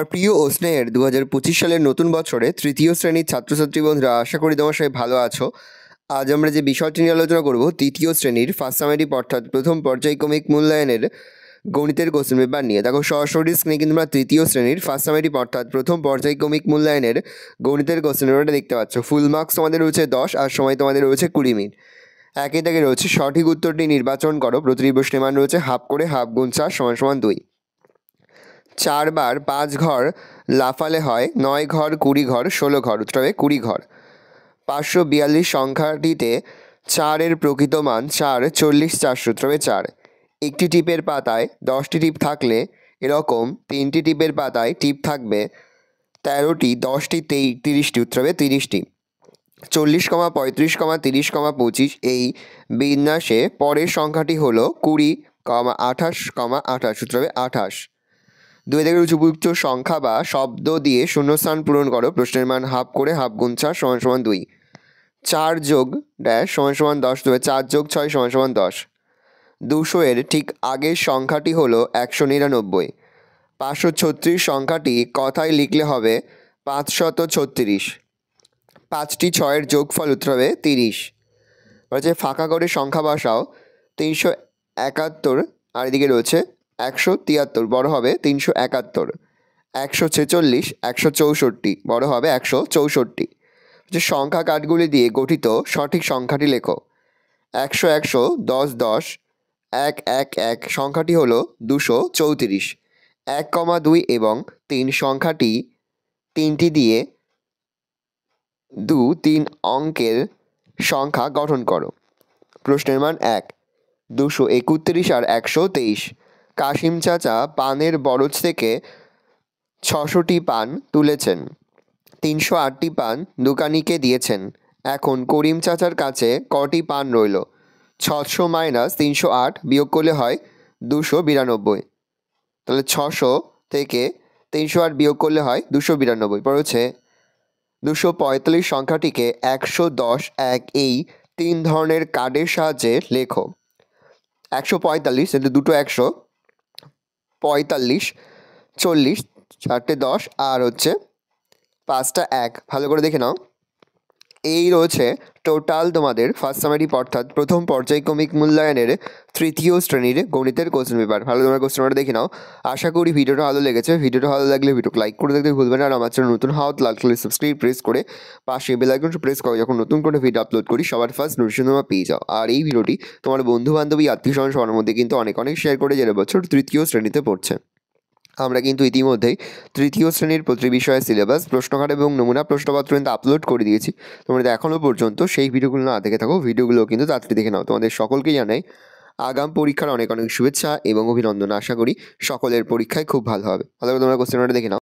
আমার প্রিয় ও স্নেহের 2025 সালের নতুন বছরে তৃতীয় শ্রেণীর ছাত্রছাত্রী বন্ধুরা, আশা করি তোমার সবাই ভালো আছো। আজ আমরা যে বিষয়টি নিয়ে আলোচনা করব, তৃতীয় শ্রেণীর ফার্স্ট সামেটিভ অর্থাৎ প্রথম পর্যায়ক্রমিক মূল্যায়নের গণিতের কোশ্চেন পেপার নিয়ে। দেখো সরাসরি স্ক্রিনে কিন্তু আমরা তৃতীয় শ্রেণীর ফার্স্ট সামেটিভ অর্থাৎ প্রথম পর্যায়ক্রমিক মূল্যায়নের গণিতের কোশ্চেন পেপারটা দেখতে পাচ্ছ। ফুল মার্কস তোমাদের রয়েছে 10 আর সময় তোমাদের রয়েছে 20 মিনিট। একে থেকে রয়েছে সঠিক উত্তরটি নির্বাচন করো। প্রতিটি প্রশ্নের মান রয়েছে হাফ করে, হাফ গুণ 4 = 2। 4 বার 5 ঘর লাফালে হয় 9 ঘর, 20 ঘর, 16 ঘর, উত্তর হবে 20 ঘর। 542 সংখ্যাটিতে 4-এর প্রকৃত মান 4, 40, 400, উত্তর হবে 4। একটি টিপের পাতায় 10টি টিপ থাকলে এরকম 3টি টিপের পাতায় টিপ থাকবে 13টি, 10টি, 30টি, উত্তর হবে 30টি। 40, 35, 30, 25 এই বিন্যাসে পরের সংখ্যাটি হলো 20, 28, 28, উত্তর হবে 28। 2 থেকে উপযুক্ত সংখ্যা বা শব্দ দিয়ে শূন্যস্থান পূরণ করো। প্রশ্নের মান হাফ করে, হাফ গুণ 4 = 2। 4 যোগ ড্যাশ = 10, 4 যোগ 6 = 10। 200-এর ঠিক আগের সংখ্যাটি হলো 199। 536 সংখ্যাটি কথায় লিখলে হবে 536। 5টি 6-এর যোগফল, উত্তর হবে 30। বলছে ফাঁকা করে সংখ্যা বসাও। 371 আর এদিকে রয়েছে 173, বড় হবে 371। 146, 164, বড় হবে 164। যে সংখ্যা কাঠগুলি দিয়ে গঠিত সঠিক সংখ্যাটি লেখো। 100, 100, 10, 10, 1, 1, 1 সংখ্যাটি হলো 234। 1, 2 এবং 3 সংখ্যাটি 3টি দিয়ে 2, 3 অঙ্কের সংখ্যা গঠন করো। প্রশ্নের মান 1, 231 আর 123। কাশিম চাচা পানের বরজ থেকে 600টি পান তুলেছেন। 308টি পান দোকানিকে দিয়েছেন। এখন করিম চাচার কাছে কটি পান রইল? 600 - 308 বিয়োগ করলে হয় 292। তাহলে 600 থেকে 308 বিয়োগ করলে হয় 292। পরে হচ্ছে 245 সংখ্যাটিকে 110, 1 এই 3 ধরনের কার্ডের সাহায্যে লেখো। 145, দুটো 100, 45, 40, 4টে 10 আর হচ্ছে 5টা 1। ভালো করে দেখে নাও। এই রয়েছে টোটাল তোমাদের ফার্স্ট সামেটিভ অর্থাৎ প্রথম পর্যায়ক্রমিক মূল্যায়নের তৃতীয় শ্রেণীর গণিতের কোশ্চেন পেপার। ভালো তোমরা কোশ্চেন পেপারটা দেখে নাও। আশা করি ভিডিওটা ভালো লেগেছে। ভিডিওটা ভালো লাগলে ভিডিওকে লাইক করে দেখতে ভুলবেন না। আর আমার চ্যানেল নতুন হওয়া লাল কালার সাবস্ক্রাইব প্রেস করে পাশে বেল আইকনটা প্রেস করো, যখন নতুন করে ভিডিও আপলোড করি সবার ফার্স্ট নোটিফিকেশন তোমরা পেয়ে যাও। আর এই ভিডিওটি তোমার বন্ধু বান্ধবী, আত্মীয় স্বজন সবার মধ্যে কিন্তু অনেক শেয়ার করে, যারা বছর তৃতীয় শ্রেণীতে পড়ছে। আমরা কিন্তু ইতিমধ্যেই তৃতীয় শ্রেণীর প্রতি বিষয়ের সিলেবাস, প্রশ্নকার এবং নমুনা প্রশ্নপত্র কিন্তু আপলোড করে দিয়েছি। তোমরা এখনও পর্যন্ত সেই ভিডিওগুলো না দেখে থাকো, ভিডিওগুলো কিন্তু তাড়াতাড়ি দেখে নাও। তোমাদের সকলকে জানাই আগাম পরীক্ষার অনেক শুভেচ্ছা এবং অভিনন্দন। আশা করি সকলের পরীক্ষায় খুব ভালো হবে। ভালো করে তোমরা কোশ্চেনটা দেখে নাও।